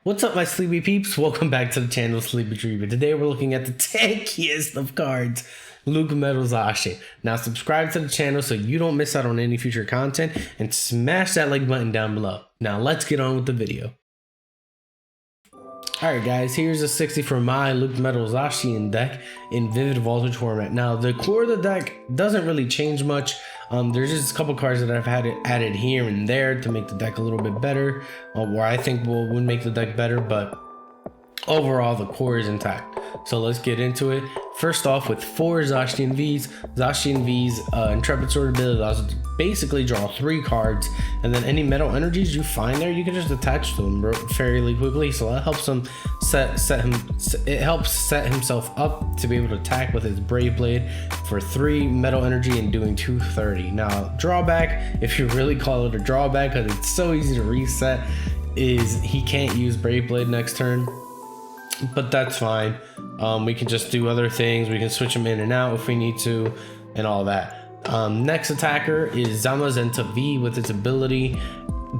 What's up, my sleepy peeps? Welcome back to the channel, Sleepy Dreamer. Today we're looking at the tankiest of cards, Lucmetal Zacian. Now subscribe to the channel so you don't miss out on any future content, and smash that like button down below. Now let's get on with the video. Alright guys, here's a 60 for my Lucmetal Zacian deck in Vivid Vaulted format. Now the core of the deck doesn't really change much. There's just a couple cards that I've had it added here and there to make the deck a little bit better, where I think would make the deck better, but overall the core is intact. So let's get into it. First off, with 4 Zacian V's. Zacian V's Intrepid Sword ability allows you to basically draw 3 cards, and then any metal energies you find there, you can just attach to them fairly quickly. So that helps him it helps set himself up to be able to attack with his Brave Blade for 3 metal energy and doing 230. Now drawback, if you really call it a drawback because it's so easy to reset, is he can't use Brave Blade next turn. But that's fine. We can just do other things. We can switch them in and out if we need to, and all that. Next attacker is Zamazenta V with its ability.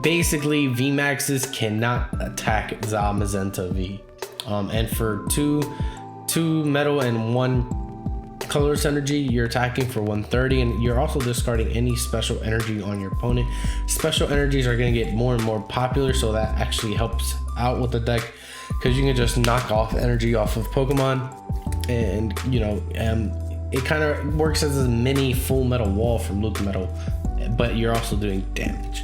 Basically, VMAXs cannot attack Zamazenta V. And for two metal and 1 colorless energy, you're attacking for 130, and you're also discarding any special energy on your opponent. Special energies are going to get more and more popular, so that actually helps out with the deck, because you can just knock off energy off of Pokemon, and you know, it kind of works as a mini full metal wall from Lucmetal, but you're also doing damage.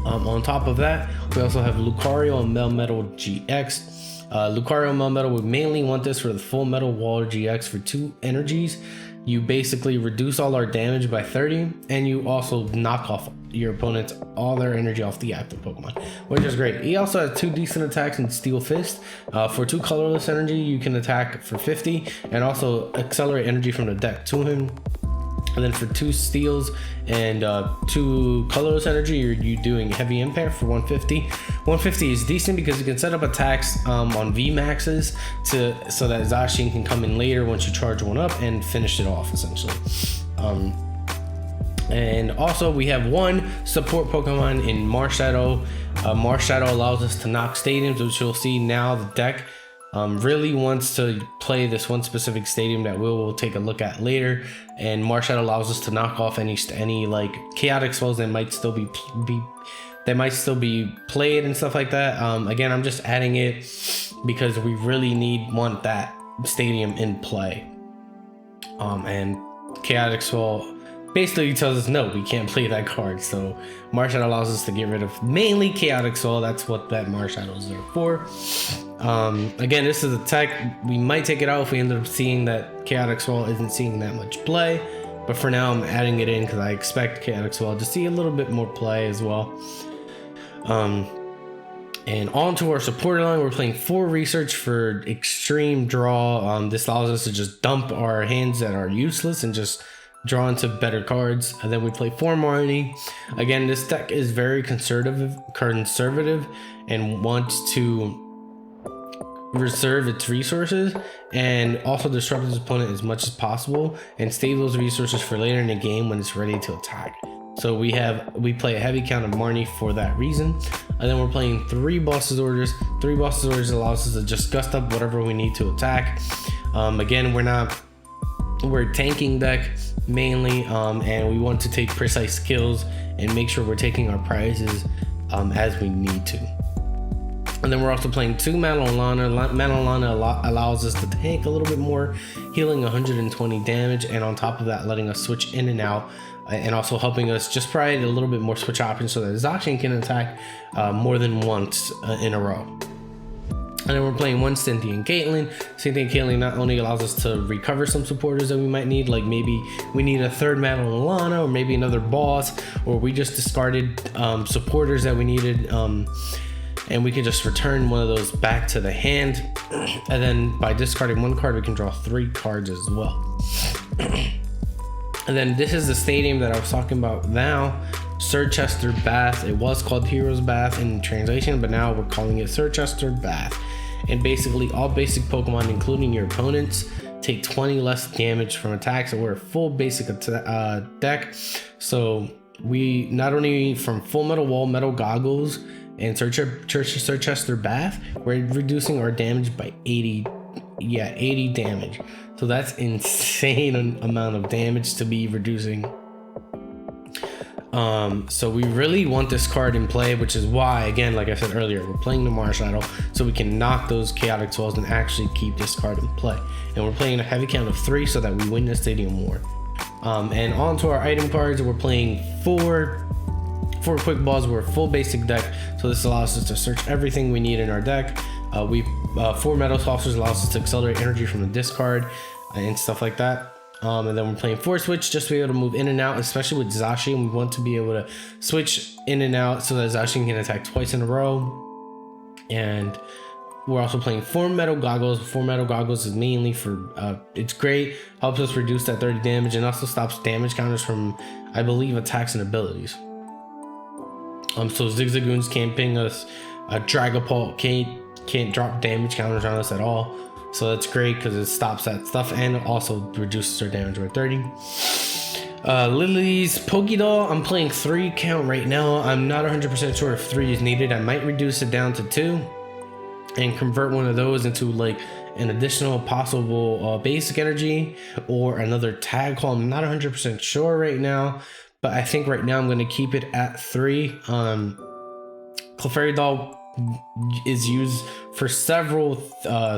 On top of that, we also have Lucario and Melmetal-GX. Lucario and Melmetal would mainly want this for the full metal wall GX for 2 energies. You basically reduce all our damage by 30, and you also knock off your opponents all their energy off the active Pokemon, which is great. He also has 2 decent attacks in Steel Fist. For 2 colorless energy, you can attack for 50 and also accelerate energy from the deck to him. And then for 2 steals and 2 colorless energy, you're doing heavy impact for 150. 150 is decent because you can set up attacks on VMAXs so that Zacian can come in later once you charge one up and finish it off essentially. And also we have 1 support Pokemon in Marshadow. Marshadow allows us to knock stadiums, which you'll see now the deck really wants to play this one specific stadium that we'll take a look at later, and Marshadow allows us to knock off any like chaotic spells that might still be played and stuff like that. Again, I'm just adding it because we really want that stadium in play. And chaotic spell basically tells us no, we can't play that card, so Marshadow allows us to get rid of mainly chaotic soul. That's what that Marshadow is there for. Again, this is a tech. We might take it out if we end up seeing that chaotic soul isn't seeing that much play, but for now I'm adding it in because I expect chaotic soul to see a little bit more play as well. And on to our supporter line, we're playing 4 research for extreme draw. This allows us to just dump our hands that are useless and just draw into better cards. And then we play 4 Marnie. Again, this deck is very conservative and wants to reserve its resources and also disrupt its opponent as much as possible and save those resources for later in the game when it's ready to attack. So we play a heavy count of Marnie for that reason. And then we're playing 3 Boss's Orders. 3 Boss's Orders allows us to just gust up whatever we need to attack. Again, we're tanking deck mainly, and we want to take precise kills and make sure we're taking our prizes as we need to. And then we're also playing 2 Mallow Lana. Mallow Lana allows us to tank a little bit more, healing 120 damage, and on top of that letting us switch in and out, and also helping us just provide a little bit more switch options so that Zacian can attack more than once in a row. And then we're playing 1 Cynthia Caitlin. Cynthia Caitlin not only allows us to recover some supporters that we might need, like maybe we need a 3rd Mallow Lana or maybe another boss, or we just discarded supporters that we needed, and we can just return one of those back to the hand. And then by discarding 1 card, we can draw 3 cards as well. And then this is the stadium that I was talking about now, Circhester Bath. It was called Heroes Bath in translation, but now we're calling it Circhester Bath. And basically all basic Pokemon, including your opponents, take 20 less damage from attacks. So we're a full basic deck. So we not only from Full Metal Wall, Metal Goggles, and Circhester Bath, we're reducing our damage by 80 damage. So that's insane amount of damage to be reducing. So we really want this card in play, which is why, again, like I said earlier, we're playing the Marshadow so we can knock those chaotic 12s and actually keep this card in play. And we're playing a heavy count of 3 so that we win the Stadium War. And on to our item cards, we're playing four quick balls. We're a full basic deck, so this allows us to search everything we need in our deck. 4 Metal Saucers allows us to accelerate energy from the discard and stuff like that. And then we're playing 4 Switch just to be able to move in and out, especially with Zacian. We want to be able to switch in and out so that Zacian can attack twice in a row. And we're also playing 4 Metal Goggles. 4 Metal Goggles is mainly for, it's great, helps us reduce that 30 damage and also stops damage counters from, I believe, attacks and abilities. So Zigzagoons can't ping us, Dragapult can't drop damage counters on us at all. So that's great because it stops that stuff and also reduces our damage by 30. Lillie's Pokédoll, I'm playing 3 count right now. I'm not 100% sure if 3 is needed. I might reduce it down to 2 and convert one of those into like an additional possible basic energy or another tag call. I'm not 100% sure right now, but I think right now I'm going to keep it at 3. Clefairy Doll is used for several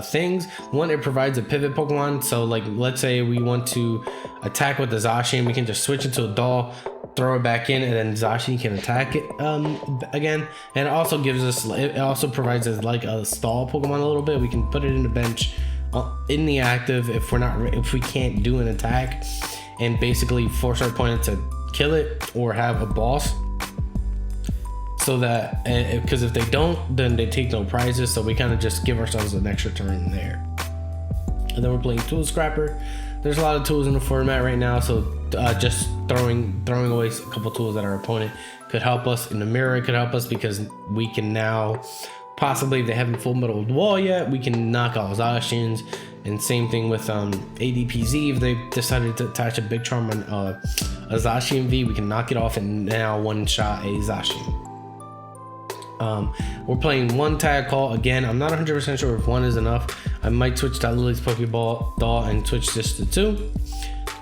things. One, it provides a pivot Pokemon. So like, let's say we want to attack with the Zacian, we can just switch into a doll, throw it back in, and then Zacian can attack it again. And it also gives us, it also provides us like a stall Pokemon a little bit. We can put it in the bench in the active if we can't do an attack, and basically force our opponent to kill it or have a boss. So that, because if they don't, then they take no prizes. So we kind of just give ourselves an extra turn there. And then we're playing Tool Scrapper. There's a lot of tools in the format right now, so just throwing away a couple tools that our opponent could help us. In the mirror, it could help us because we can now, possibly if they haven't full metal wall yet, we can knock out Zacians. And same thing with ADPZ. If they decided to attach a big charm on a Zacian V, we can knock it off and now one-shot a Zacian. We're playing 1 tag call again. I'm not 100% sure if 1 is enough. I might switch that Lillie's Pokeball doll and switch this to 2.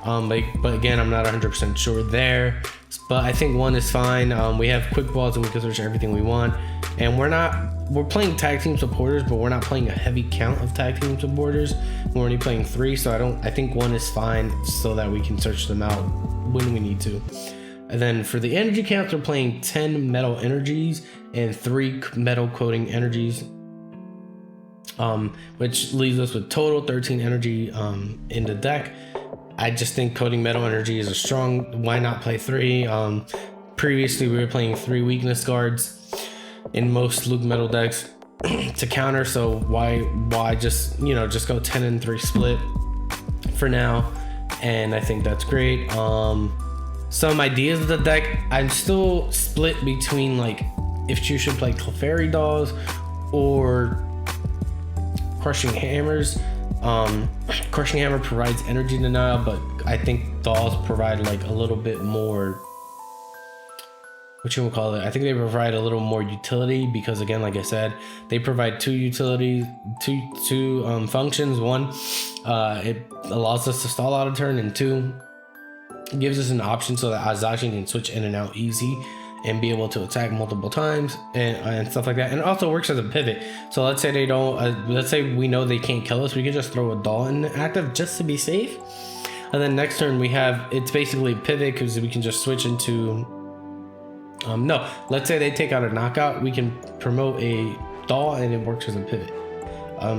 But again, I'm not 100% sure there. But I think 1 is fine. We have quick balls and we can search everything we want. And we're playing tag team supporters, but we're not playing a heavy count of tag team supporters. We're only playing 3, so I think 1 is fine so that we can search them out when we need to. And then for the energy counts, we're playing 10 metal energies and 3 metal coating energies, which leaves us with total 13 energy in the deck. I just think coating metal energy is a strong, why not play 3? Previously we were playing 3 weakness guards in most Lucmetal decks to counter, so why just go 10 and 3 split for now, and I think that's great. Some ideas of the deck, I'm still split between like if you should play Clefairy Dolls or Crushing Hammers. Crushing Hammer provides energy denial, but I think Dolls provide like a little bit more, I think they provide a little more utility because, again, like I said, they provide 2 utilities, two functions. 1, it allows us to stall out a turn, and 2, it gives us an option so that Zacian can switch in and out easy and be able to attack multiple times and stuff like that. And it also works as a pivot. So let's say they don't, let's say we know they can't kill us, we can just throw a doll in active just to be safe. And then next turn we have, it's basically pivot because we can just switch into, no, let's say they take out a knockout, we can promote a doll and it works as a pivot.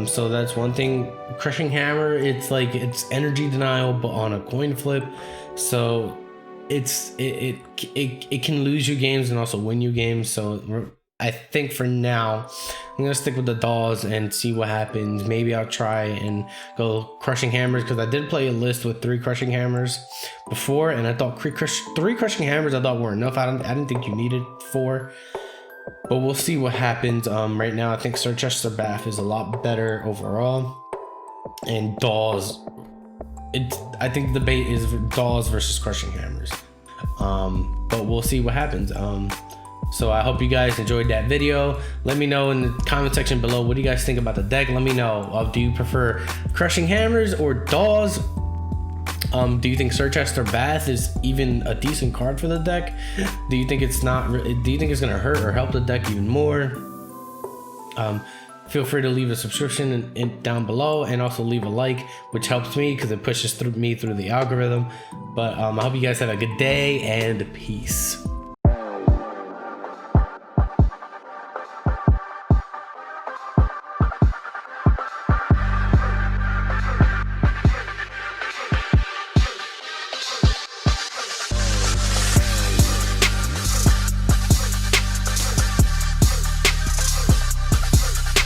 So that's one thing. Crushing Hammer, it's like it's energy denial but on a coin flip, so it can lose you games and also win you games. So I think for now I'm gonna stick with the dolls and see what happens. Maybe I'll try and go Crushing Hammers because I did play a list with 3 Crushing Hammers before, and I thought 3 Crushing Hammers I thought were enough. I didn't think you needed 4. But we'll see what happens. Right now, I think Circhester Bath is a lot better overall. And Dolls, I think the debate is Dolls versus Crushing Hammers. But we'll see what happens. So I hope you guys enjoyed that video. Let me know in the comment section below, what do you guys think about the deck? Let me know. Do you prefer crushing hammers or DAWs? Do you think Circhester Bath is even a decent card for the deck? Do you think it's not? Do you think it's gonna hurt or help the deck even more? Feel free to leave a subscription down below, and also leave a like, which helps me because it pushes me through the algorithm. But I hope you guys have a good day, and peace.